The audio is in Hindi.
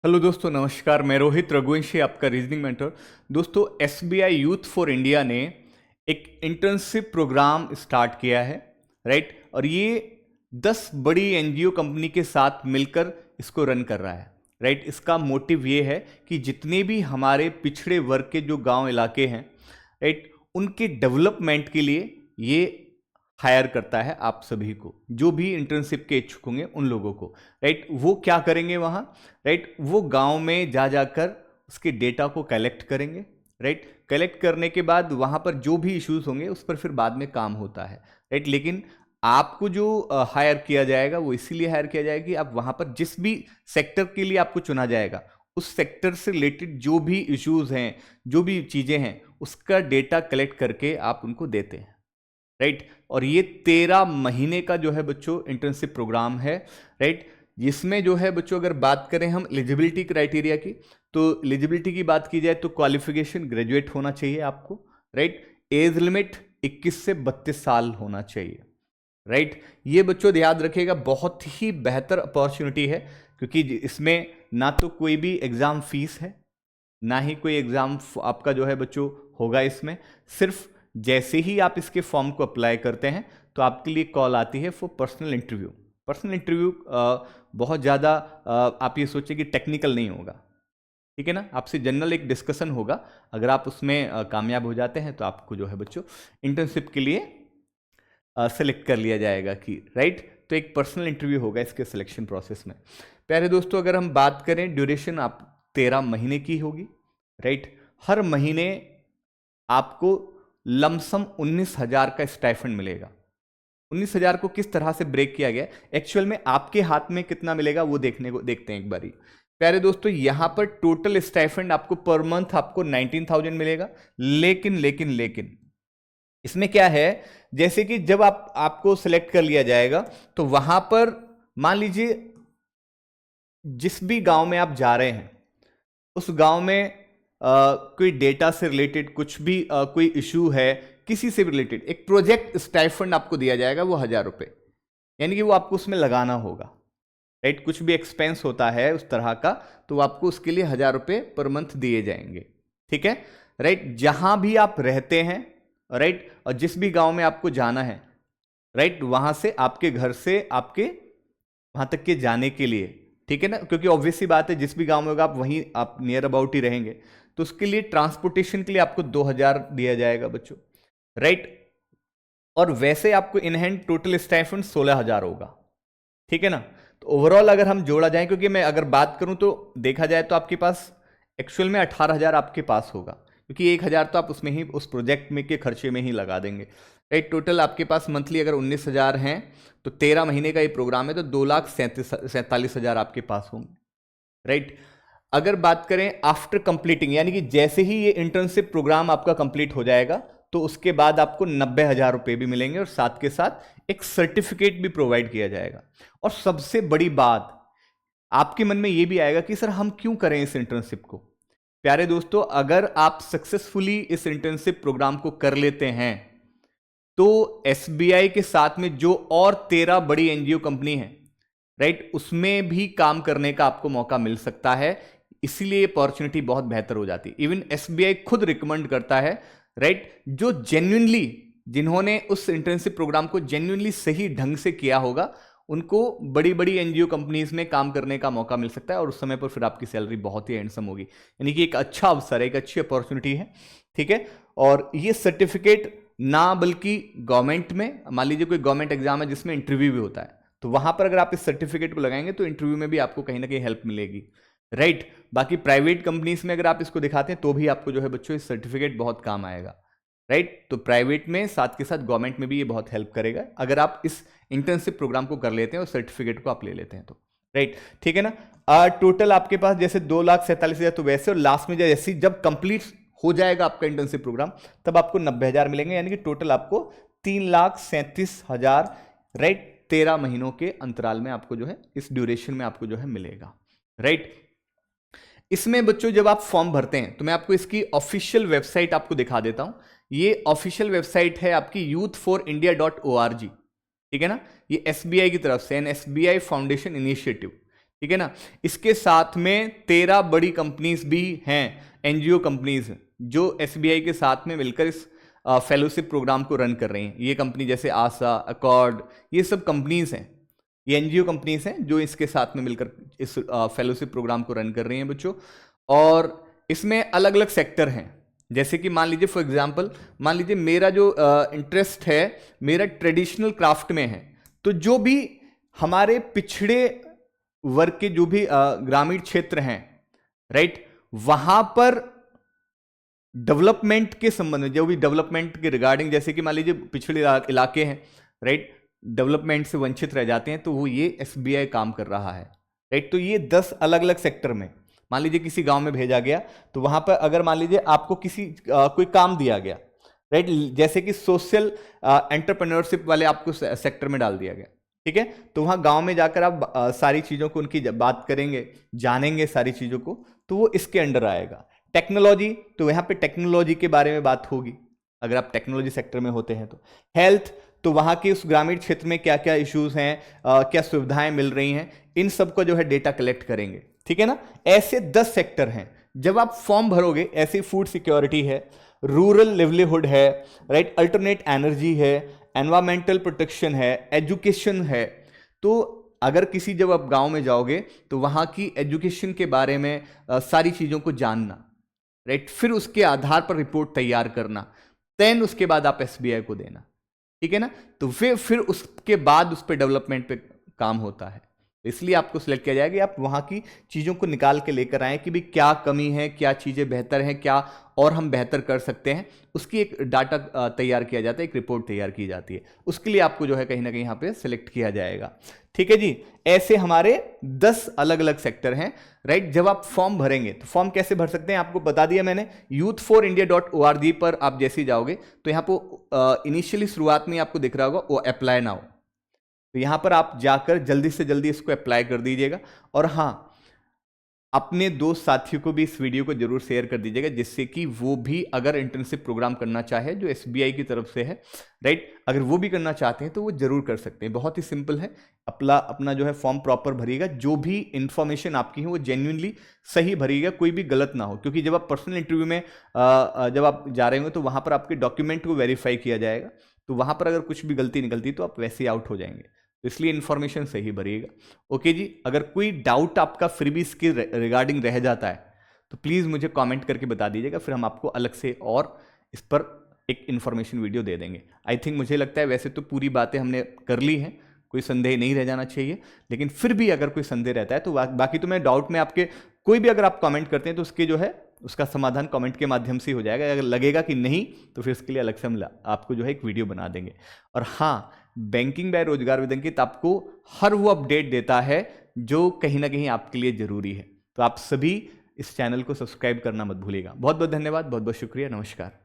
हेलो दोस्तों, नमस्कार। मैं रोहित रघुवंशी, आपका रीजनिंग मेंटर। दोस्तों, एसबीआई यूथ फॉर इंडिया ने एक इंटर्नशिप प्रोग्राम स्टार्ट किया है, राइट। और ये 10 बड़ी एनजीओ कंपनी के साथ मिलकर इसको रन कर रहा है, राइट। इसका मोटिव ये है कि जितने भी हमारे पिछड़े वर्ग के जो गांव इलाके हैं, राइट, उनके डेवलपमेंट के लिए ये हायर करता है आप सभी को, जो भी इंटर्नशिप के इच्छुक होंगे उन लोगों को, राइट। वो क्या करेंगे वहाँ, राइट, वो गांव में जा जाकर उसके डेटा को कलेक्ट करेंगे, राइट। कलेक्ट करने के बाद वहाँ पर जो भी इश्यूज होंगे उस पर फिर बाद में काम होता है, राइट। लेकिन आपको जो हायर किया जाएगा वो इसीलिए हायर किया जाएगा कि आप वहाँ पर जिस भी सेक्टर के लिए आपको चुना जाएगा, उस सेक्टर से रिलेटेड जो भी इश्यूज हैं, जो भी चीज़ें हैं, उसका डेटा कलेक्ट करके आप उनको देते हैं, राइट। और ये 13 महीने का जो है बच्चों इंटर्नशिप प्रोग्राम है, राइट। जिसमें जो है बच्चों अगर बात करें हम एलिजिबिलिटी क्राइटेरिया की, तो एलिजिबिलिटी की बात की जाए तो क्वालिफिकेशन ग्रेजुएट होना चाहिए आपको, राइट। एज लिमिट 21 से 32 साल होना चाहिए, राइट। ये बच्चों याद रखिएगा, बहुत ही बेहतर अपॉर्चुनिटी है, क्योंकि इसमें ना तो कोई भी एग्ज़ाम फीस है, ना ही कोई एग्ज़ाम आपका जो है बच्चों होगा। इसमें सिर्फ जैसे ही आप इसके फॉर्म को अप्लाई करते हैं तो आपके लिए कॉल आती है for personal interview. Personal interview बहुत ज़्यादा आप ये सोचिए कि टेक्निकल नहीं होगा, ठीक है ना। आपसे जनरल एक डिस्कशन होगा। अगर आप उसमें कामयाब हो जाते हैं तो आपको जो है बच्चों इंटर्नशिप के लिए सेलेक्ट कर लिया जाएगा कि राइट। तो एक पर्सनल इंटरव्यू होगा इसके सिलेक्शन प्रोसेस में। प्यारे दोस्तों, अगर हम बात करें ड्यूरेशन आप 13 महीने की होगी, राइट। हर महीने आपको लमसम 19,000 का स्टाइफंड मिलेगा। 19,000 को किस तरह से ब्रेक किया गया, एक्चुअल में आपके हाथ में कितना मिलेगा वो देखते हैं एक बारी। प्यारे दोस्तों, यहां पर टोटल स्टाइफंड आपको पर मंथ आपको 19,000 मिलेगा। लेकिन इसमें क्या है, जैसे कि जब आपको सिलेक्ट कर लिया जाएगा तो वहां पर मान लीजिए जिस भी गांव में आप जा रहे हैं उस गांव में कोई डेटा से रिलेटेड कुछ भी कोई इशू है, किसी से भी रिलेटेड एक प्रोजेक्ट स्टाइफंड आपको दिया जाएगा, वो 1,000 रुपये, यानी कि वो आपको उसमें लगाना होगा, राइट। कुछ भी एक्सपेंस होता है उस तरह का तो आपको उसके लिए 1,000 रुपये पर मंथ दिए जाएंगे, ठीक है, राइट। जहां भी आप रहते हैं, राइट, और जिस भी गांव में आपको जाना है, राइट, वहां से आपके घर से आपके वहां तक के जाने के लिए, ठीक है ना, क्योंकि ऑब्वियस सी बात है जिस भी गांव में होगा आप वहीं आप नियर अबाउट ही रहेंगे, तो उसके लिए ट्रांसपोर्टेशन के लिए आपको 2,000 दिया जाएगा बच्चों, राइट। और वैसे आपको इन हैंड टोटल स्टाइफंड 16,000 होगा, ठीक है ना। तो ओवरऑल अगर हम जोड़ा जाए, क्योंकि मैं अगर बात करूं तो देखा जाए तो आपके पास एक्चुअल में 18,000 आपके पास होगा, क्योंकि 1,000 तो आप उसमें ही उस प्रोजेक्ट में के खर्चे में ही लगा देंगे, राइट। टोटल आपके पास मंथली अगर 19,000 हैं तो 13 महीने का ये प्रोग्राम है तो 2,47,000 आपके पास होंगे, राइट। अगर बात करें आफ्टर कंप्लीटिंग, यानी कि जैसे ही ये इंटर्नशिप प्रोग्राम आपका कंप्लीट हो जाएगा तो उसके बाद आपको 90,000 रुपये भी मिलेंगे और साथ के साथ एक सर्टिफिकेट भी प्रोवाइड किया जाएगा। और सबसे बड़ी बात आपके मन में ये भी आएगा कि सर हम क्यों करें इस इंटर्नशिप को। प्यारे दोस्तों, अगर आप सक्सेसफुली इस इंटर्नशिप प्रोग्राम को कर लेते हैं तो एसबीआई के साथ में जो और 13 बड़ी एनजीओ कंपनी है, राइट, उसमें भी काम करने का आपको मौका मिल सकता है। इसीलिए अपॉर्चुनिटी बहुत बेहतर हो जाती है। इवन एसबीआई खुद रिकमेंड करता है, राइट, जो जेन्युइनली जिन्होंने उस इंटर्नशिप प्रोग्राम को जेन्युइनली सही ढंग से किया होगा उनको बड़ी बड़ी एनजीओ कंपनीज में काम करने का मौका मिल सकता है और उस समय पर फिर आपकी सैलरी बहुत ही हैंडसम होगी। यानी कि एक अच्छा अवसर है, एक अच्छी अपॉर्चुनिटी है, ठीक है। और ये सर्टिफिकेट ना बल्कि गवर्नमेंट में, मान लीजिए कोई गवर्नमेंट एग्जाम है जिसमें इंटरव्यू भी होता है, तो वहां पर अगर आप इस सर्टिफिकेट को लगाएंगे तो इंटरव्यू में भी आपको कहीं ना कहीं हेल्प मिलेगी, राइट। बाकी प्राइवेट कंपनीज में अगर आप इसको दिखाते हैं तो भी आपको जो है बच्चों इस सर्टिफिकेट बहुत काम आएगा, राइट। तो प्राइवेट में साथ के साथ गवर्नमेंट में भी ये बहुत हेल्प करेगा अगर आप इस इंटर्नशिप प्रोग्राम को कर लेते हैं और सर्टिफिकेट को आप ले लेते हैं तो, राइट, ठीक है ना। टोटल आपके पास जैसे 2,47,000 तो वैसे, और लास्ट में जैसे जब कंप्लीट हो जाएगा आपका इंटर्नशिप प्रोग्राम तब आपको 90,000 मिलेंगे, यानी कि टोटल आपको 3,37,000, राइट, 13 महीनों के अंतराल में आपको जो है इस ड्यूरेशन में आपको जो है मिलेगा, राइट। इसमें बच्चों जब आप फॉर्म भरते हैं तो मैं आपको इसकी ऑफिशियल वेबसाइट आपको दिखा देता हूं। ये ऑफिशियल वेबसाइट है आपकी youthforindia.org, ठीक है ना। ये एसबीआई की तरफ से, एसबीआई फाउंडेशन इनिशिएटिव, ठीक है ना। इसके साथ में 13 बड़ी कंपनीज भी हैं, एनजीओ कंपनीज, जो एसबीआई के साथ में मिलकर इस फेलोशिप प्रोग्राम को रन कर रही हैं। ये कंपनी जैसे आशा, अकॉर्ड, ये सब कंपनीज हैं, ये एनजीओ कंपनीज हैं जो इसके साथ में मिलकर इस फेलोशिप प्रोग्राम को रन कर रही हैं बच्चों। और इसमें अलग अलग सेक्टर हैं, जैसे कि मान लीजिए फॉर एग्जांपल, मान लीजिए मेरा जो इंटरेस्ट है मेरा ट्रेडिशनल क्राफ्ट में है, तो जो भी हमारे पिछड़े वर्ग के जो भी ग्रामीण क्षेत्र हैं, राइट, वहां पर डेवलपमेंट के संबंध में, जो भी डेवलपमेंट के रिगार्डिंग, जैसे कि मान लीजिए पिछड़े इलाके हैं, राइट, डेवलपमेंट से वंचित रह जाते हैं, तो वो ये एसबीआई काम कर रहा है, राइट। तो ये 10 अलग अलग सेक्टर में, मान लीजिए किसी गांव में भेजा गया, तो वहां पर अगर मान लीजिए आपको किसी कोई काम दिया गया, राइट, जैसे कि सोशल एंटरप्रेन्योरशिप वाले आपको सेक्टर में डाल दिया गया, ठीक है, तो वहां गांव में जाकर आप सारी चीजों को उनकी बात करेंगे, जानेंगे सारी चीजों को, तो वो इसके अंडर आएगा। टेक्नोलॉजी, तो यहाँ पे टेक्नोलॉजी के बारे में बात होगी, अगर आप टेक्नोलॉजी सेक्टर में होते हैं तो। हेल्थ, तो वहां के उस ग्रामीण क्षेत्र में क्या क्या इश्यूज हैं, क्या सुविधाएं मिल रही हैं, इन सब को जो है डेटा कलेक्ट करेंगे, ठीक है ना। ऐसे 10 सेक्टर हैं। जब आप फॉर्म भरोगे, ऐसे फूड सिक्योरिटी है, रूरल लिवलीहुड है, राइट, अल्टरनेट एनर्जी है, एनवायरमेंटल प्रोटेक्शन है, एजुकेशन है। तो अगर किसी जब आप गांव में जाओगे तो वहां की एजुकेशन के बारे में सारी चीजों को जानना, राइट, फिर उसके आधार पर रिपोर्ट तैयार करना, देन उसके बाद आप एसबीआई को देना, ठीक है ना। तो फिर उसके बाद उस पर डेवलपमेंट पे काम होता है। इसलिए आपको सिलेक्ट किया जाएगा कि आप वहां की चीजों को निकाल के लेकर आए कि भाई क्या कमी है, क्या चीजें बेहतर हैं, क्या और हम बेहतर कर सकते हैं, उसकी एक डाटा तैयार किया जाता है, एक रिपोर्ट तैयार की जाती है। उसके लिए आपको जो है कहीं ना कहीं यहाँ पे सिलेक्ट किया जाएगा, ठीक है जी। ऐसे हमारे 10 अलग अलग सेक्टर हैं, राइट। जब आप फॉर्म भरेंगे तो फॉर्म कैसे भर सकते हैं आपको बता दिया मैंने, youth4india.org पर आप जैसे ही जाओगे तो यहाँ पर इनिशियली शुरुआत में आपको दिख रहा होगा वो अप्लाई नाउ, तो यहां पर आप जाकर जल्दी से जल्दी इसको अप्लाई कर दीजिएगा। और हाँ, अपने दोस्त साथियों को भी इस वीडियो को जरूर शेयर कर दीजिएगा, जिससे कि वो भी अगर इंटर्नशिप प्रोग्राम करना चाहे जो एसबीआई की तरफ से है, राइट, अगर वो भी करना चाहते हैं तो वो जरूर कर सकते हैं। बहुत ही सिंपल है, अपना जो है फॉर्म प्रॉपर भरिएगा, जो भी इंफॉर्मेशन आपकी है वो जेन्युइनली सही भरिएगा, कोई भी गलत ना हो, क्योंकि जब आप पर्सनल इंटरव्यू में जब आप जा रहे होंगे तो वहां पर आपके डॉक्यूमेंट को वेरीफाई किया जाएगा, तो वहां पर अगर कुछ भी गलती निकलती तो आप वैसे ही आउट हो जाएंगे, तो इसलिए इन्फॉर्मेशन सही भरिएगा। ओके जी, अगर कोई डाउट आपका फ्रीबीज के रिगार्डिंग रह जाता है तो प्लीज़ मुझे कमेंट करके बता दीजिएगा, फिर हम आपको अलग से और इस पर एक इन्फॉर्मेशन वीडियो दे देंगे। आई थिंक मुझे लगता है वैसे तो पूरी बातें हमने कर ली हैं, कोई संदेह नहीं रह जाना चाहिए, लेकिन फिर भी अगर कोई संदेह रहता है तो बाकी तो मैं डाउट में आपके कोई भी अगर आप कमेंट करते हैं तो उसके जो है उसका समाधान कमेंट के माध्यम से हो जाएगा। अगर लगेगा कि नहीं तो फिर उसके लिए अलग से हम आपको जो है एक वीडियो बना देंगे। और हाँ, बैंकिंग बाय रोजगार विद अंकित आपको हर वो अपडेट देता है जो कहीं ना कहीं आपके लिए जरूरी है। तो आप सभी इस चैनल को सब्सक्राइब करना मत भूलिएगा। बहुत बहुत धन्यवाद, बहुत बहुत शुक्रिया, नमस्कार।